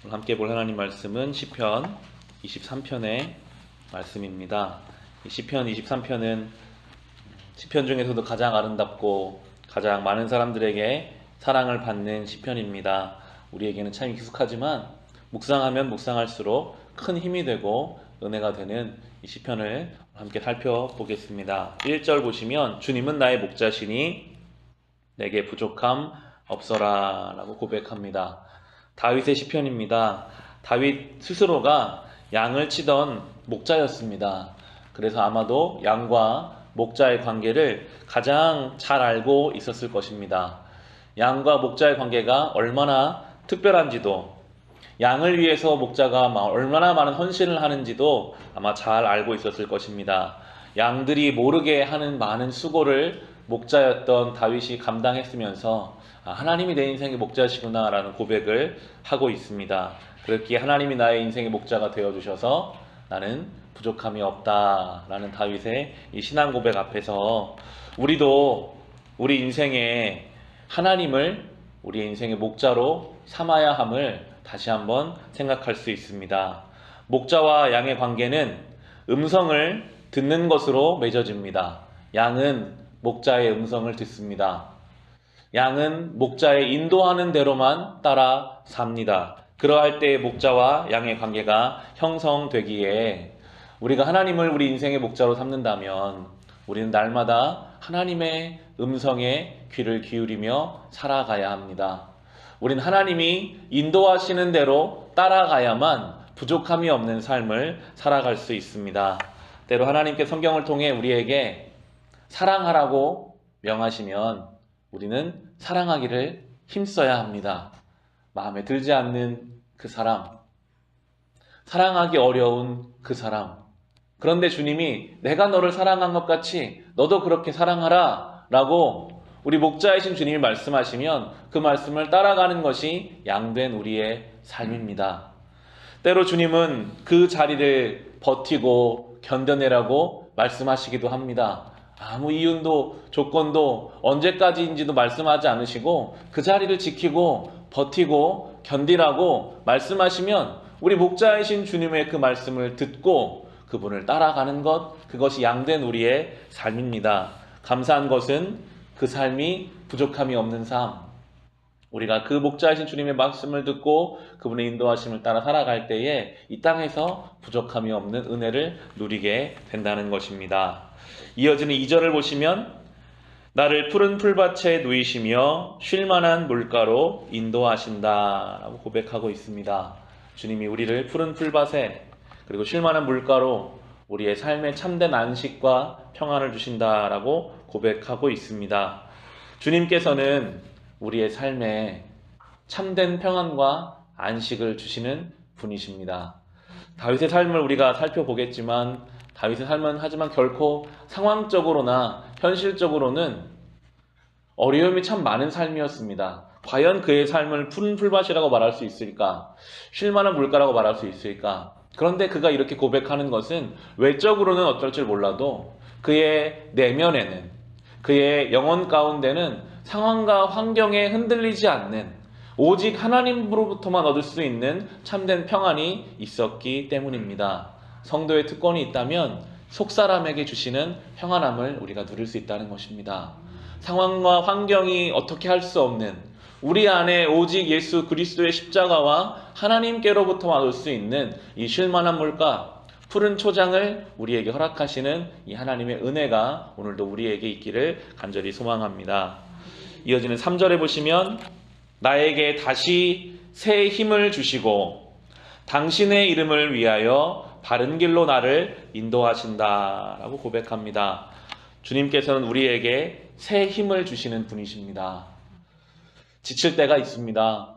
함께 볼 하나님 말씀은 시편 23편의 말씀입니다. 이 시편 23편은 시편 중에서도 가장 아름답고 가장 많은 사람들에게 사랑을 받는 시편입니다. 우리에게는 참 익숙하지만 묵상하면 묵상할수록 큰 힘이 되고 은혜가 되는 이 시편을 함께 살펴보겠습니다. 1절 보시면 주님은 나의 목자시니 내게 부족함 없어라 라고 고백합니다. 다윗의 시편입니다. 다윗 스스로가 양을 치던 목자였습니다. 그래서 아마도 양과 목자의 관계를 가장 잘 알고 있었을 것입니다. 양과 목자의 관계가 얼마나 특별한지도, 양을 위해서 목자가 얼마나 많은 헌신을 하는지도 아마 잘 알고 있었을 것입니다. 양들이 모르게 하는 많은 수고를 목자였던 다윗이 감당했으면서 하나님이 내 인생의 목자시구나 라는 고백을 하고 있습니다. 그렇기에 하나님이 나의 인생의 목자가 되어주셔서 나는 부족함이 없다 라는 다윗의 이 신앙 고백 앞에서 우리도 우리 인생에 하나님을 우리의 인생의 목자로 삼아야 함을 다시 한번 생각할 수 있습니다. 목자와 양의 관계는 음성을 듣는 것으로 맺어집니다. 양은 목자의 음성을 듣습니다. 양은 목자의 인도하는 대로만 따라 삽니다. 그러할 때 목자와 양의 관계가 형성되기에 우리가 하나님을 우리 인생의 목자로 삼는다면 우리는 날마다 하나님의 음성에 귀를 기울이며 살아가야 합니다. 우리는 하나님이 인도하시는 대로 따라가야만 부족함이 없는 삶을 살아갈 수 있습니다. 때로 하나님께 성경을 통해 우리에게 사랑하라고 명하시면 우리는 사랑하기를 힘써야 합니다. 마음에 들지 않는 그 사람, 사랑하기 어려운 그 사람. 그런데 주님이 내가 너를 사랑한 것 같이 너도 그렇게 사랑하라 라고 우리 목자이신 주님이 말씀하시면 그 말씀을 따라가는 것이 양된 우리의 삶입니다. 때로 주님은 그 자리를 버티고 견뎌내라고 말씀하시기도 합니다. 아무 이유도 조건도 언제까지인지도 말씀하지 않으시고 그 자리를 지키고 버티고 견디라고 말씀하시면 우리 목자이신 주님의 그 말씀을 듣고 그분을 따라가는 것, 그것이 양된 우리의 삶입니다. 감사한 것은 그 삶이 부족함이 없는 삶, 우리가 그 목자이신 주님의 말씀을 듣고 그분의 인도하심을 따라 살아갈 때에 이 땅에서 부족함이 없는 은혜를 누리게 된다는 것입니다. 이어지는 2절을 보시면 나를 푸른 풀밭에 누이시며 쉴만한 물가로 인도하신다 라고 고백하고 있습니다. 주님이 우리를 푸른 풀밭에 그리고 쉴만한 물가로 우리의 삶에 참된 안식과 평안을 주신다라고 고백하고 있습니다. 주님께서는 우리의 삶에 참된 평안과 안식을 주시는 분이십니다. 다윗의 삶을 우리가 살펴보겠지만 다윗의 삶은 하지만 결코 상황적으로나 현실적으로는 어려움이 참 많은 삶이었습니다. 과연 그의 삶을 푸른 풀밭이라고 말할 수 있을까? 쉴만한 물가라고 말할 수 있을까? 그런데 그가 이렇게 고백하는 것은 외적으로는 어떨 줄 몰라도 그의 내면에는, 그의 영혼 가운데는 상황과 환경에 흔들리지 않는 오직 하나님으로부터만 얻을 수 있는 참된 평안이 있었기 때문입니다. 성도의 특권이 있다면 속사람에게 주시는 평안함을 우리가 누릴 수 있다는 것입니다. 상황과 환경이 어떻게 할 수 없는 우리 안에 오직 예수 그리스도의 십자가와 하나님께로부터 얻을 수 있는 이 쉴만한 물가, 푸른 초장을 우리에게 허락하시는 이 하나님의 은혜가 오늘도 우리에게 있기를 간절히 소망합니다. 이어지는 3절에 보시면 나에게 다시 새 힘을 주시고 당신의 이름을 위하여 바른 길로 나를 인도하신다 라고 고백합니다. 주님께서는 우리에게 새 힘을 주시는 분이십니다. 지칠 때가 있습니다.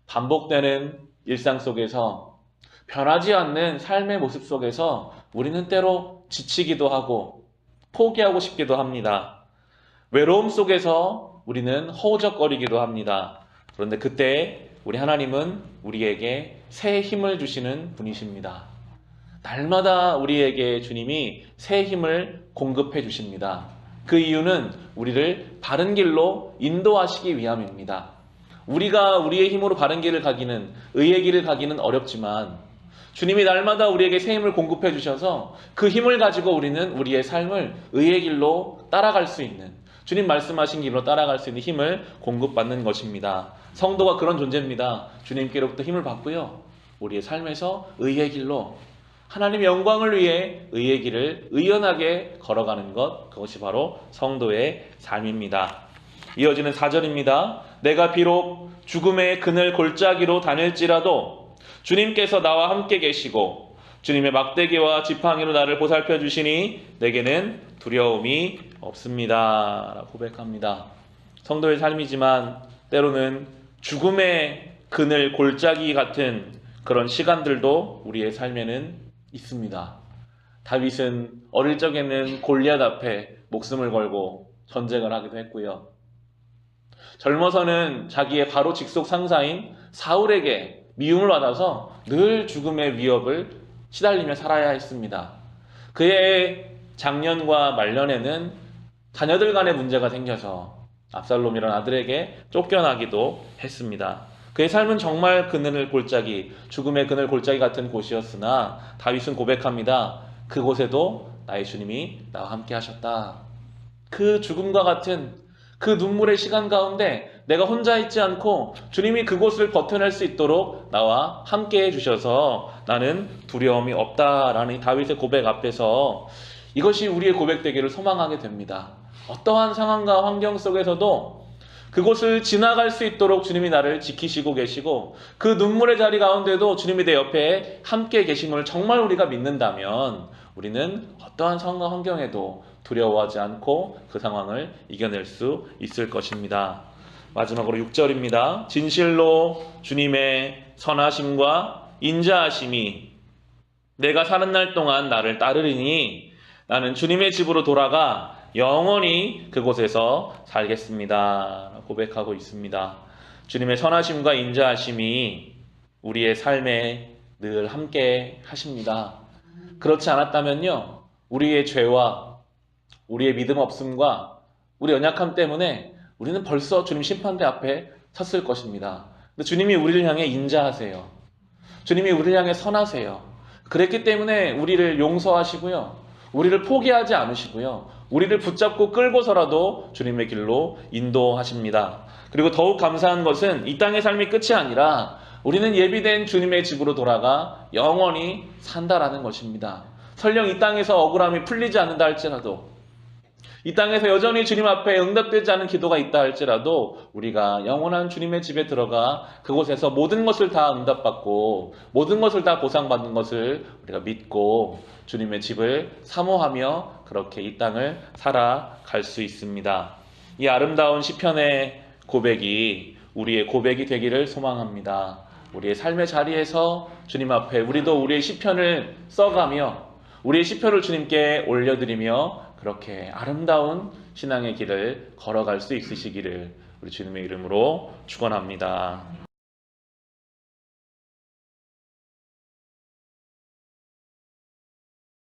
반복되는 일상 속에서 변하지 않는 삶의 모습 속에서 우리는 때로 지치기도 하고 포기하고 싶기도 합니다. 외로움 속에서 우리는 허우적거리기도 합니다. 그런데 그때 우리 하나님은 우리에게 새 힘을 주시는 분이십니다. 날마다 우리에게 주님이 새 힘을 공급해 주십니다. 그 이유는 우리를 바른 길로 인도하시기 위함입니다. 우리가 우리의 힘으로 바른 길을 가기는, 의의 길을 가기는 어렵지만 주님이 날마다 우리에게 새 힘을 공급해 주셔서 그 힘을 가지고 우리는 우리의 삶을 의의 길로 따라갈 수 있는, 주님 말씀하신 길로 따라갈 수 있는 힘을 공급받는 것입니다. 성도가 그런 존재입니다. 주님께로부터 힘을 받고요, 우리의 삶에서 의의 길로 하나님의 영광을 위해 의의 길을 의연하게 걸어가는 것, 그것이 바로 성도의 삶입니다. 이어지는 4절입니다. 내가 비록 죽음의 그늘 골짜기로 다닐지라도 주님께서 나와 함께 계시고 주님의 막대기와 지팡이로 나를 보살펴 주시니 내게는 두려움이 없습니다. 라고 고백합니다. 성도의 삶이지만 때로는 죽음의 그늘 골짜기 같은 그런 시간들도 우리의 삶에는 있습니다. 다윗은 어릴 적에는 골리앗 앞에 목숨을 걸고 전쟁을 하기도 했고요. 젊어서는 자기의 바로 직속 상사인 사울에게 미움을 받아서 늘 죽음의 위협을 시달리며 살아야 했습니다. 그의 장년과 말년에는 자녀들 간의 문제가 생겨서 압살롬이라는 아들에게 쫓겨나기도 했습니다. 그의 삶은 정말 그늘 골짜기, 죽음의 그늘 골짜기 같은 곳이었으나 다윗은 고백합니다. 그곳에도 나의 주님이 나와 함께 하셨다. 그 죽음과 같은 그 눈물의 시간 가운데 내가 혼자 있지 않고 주님이 그곳을 버텨낼 수 있도록 나와 함께 해주셔서 나는 두려움이 없다라는 다윗의 고백 앞에서 이것이 우리의 고백되기를 소망하게 됩니다. 어떠한 상황과 환경 속에서도 그곳을 지나갈 수 있도록 주님이 나를 지키시고 계시고 그 눈물의 자리 가운데도 주님이 내 옆에 함께 계심을 정말 우리가 믿는다면 우리는 어떠한 상황과 환경에도 두려워하지 않고 그 상황을 이겨낼 수 있을 것입니다. 마지막으로 6절입니다. 진실로 주님의 선하심과 인자하심이 내가 사는 날 동안 나를 따르리니 나는 주님의 집으로 돌아가 영원히 그곳에서 살겠습니다. 고백하고 있습니다. 주님의 선하심과 인자하심이 우리의 삶에 늘 함께 하십니다. 그렇지 않았다면요, 우리의 죄와 우리의 믿음 없음과 우리 연약함 때문에 우리는 벌써 주님 심판대 앞에 섰을 것입니다. 근데 주님이 우리를 향해 인자하세요. 주님이 우리를 향해 선하세요. 그랬기 때문에 우리를 용서하시고요, 우리를 포기하지 않으시고요, 우리를 붙잡고 끌고서라도 주님의 길로 인도하십니다. 그리고 더욱 감사한 것은 이 땅의 삶이 끝이 아니라 우리는 예비된 주님의 집으로 돌아가 영원히 산다라는 것입니다. 설령 이 땅에서 억울함이 풀리지 않는다 할지라도, 이 땅에서 여전히 주님 앞에 응답되지 않은 기도가 있다 할지라도 우리가 영원한 주님의 집에 들어가 그곳에서 모든 것을 다 응답받고 모든 것을 다 보상받는 것을 우리가 믿고 주님의 집을 사모하며 그렇게 이 땅을 살아갈 수 있습니다. 이 아름다운 시편의 고백이 우리의 고백이 되기를 소망합니다. 우리의 삶의 자리에서 주님 앞에 우리도 우리의 시편을 써가며 우리의 시편을 주님께 올려드리며 그렇게 아름다운 신앙의 길을 걸어갈 수 있으시기를 우리 주님의 이름으로 축원합니다.